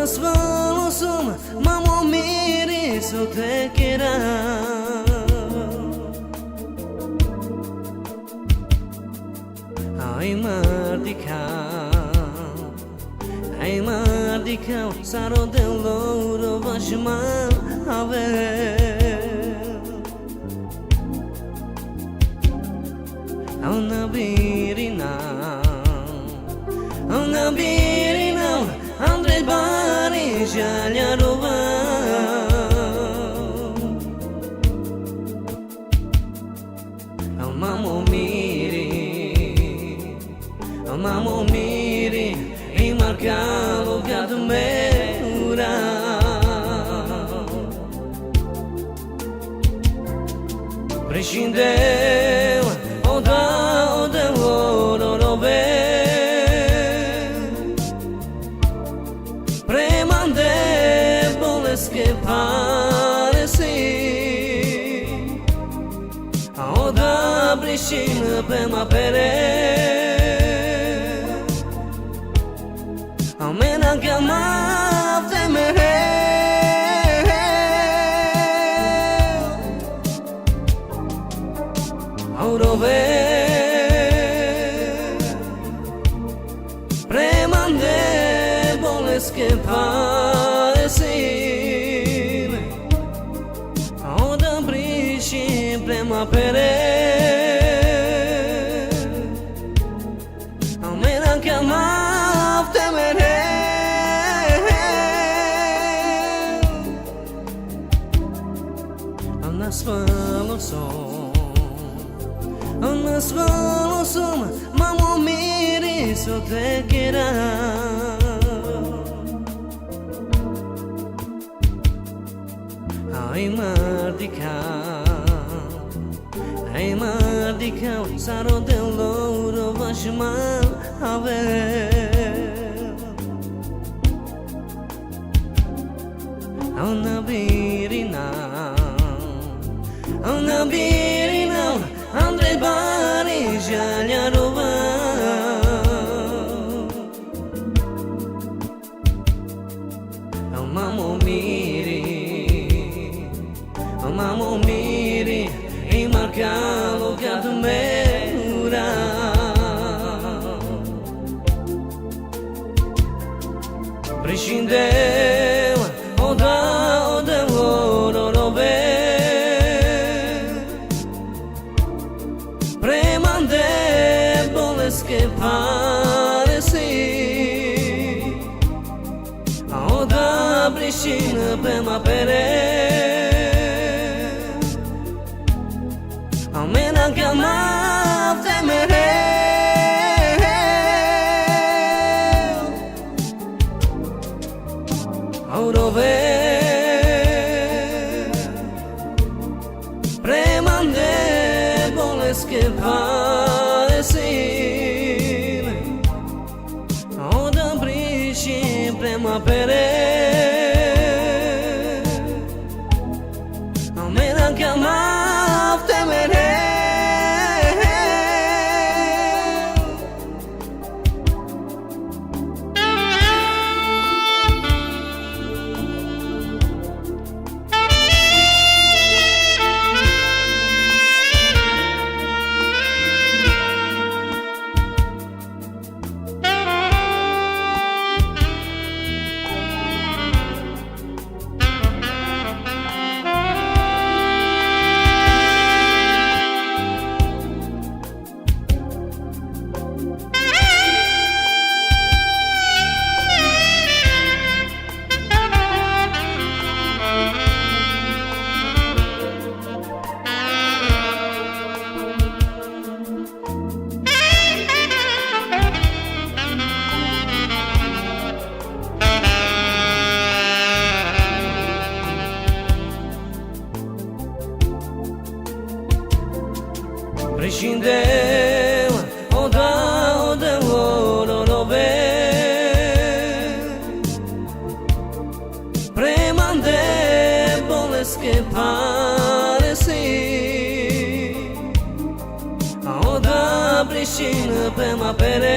Nasvalosum, mamo miri su te kera. Ai mardikau, saro de louro vashman ave. Au nabirina, Andre bari jaljarova. Mamo miri, rimarcavo gado meura. Prescindeu, oda ororobe. Premande boles que pareci. Oda prescindeu prema pere. Amena que amavte mereu. Aurove premande boles que parecin. Oda brishi prema pere. Amena que amavte mereu. Nasvalosum, mamo miri su te kera. Ai mardikau, saro de louro vashman ave. Au nabirina, Andre bari jaljarova. Mamo miri, rimarcavo gado meura. Prescindeu, oda ororobe. Premande boles que pareci. Oda brishina prema pere. Amena que amavte mereu. Aurove premande boles que parecin. Oda brishi prema pere. Amena que amavte mereu. Prescindeu, oda ororobe. Premande boles que pareci. Oda brishina prema pere.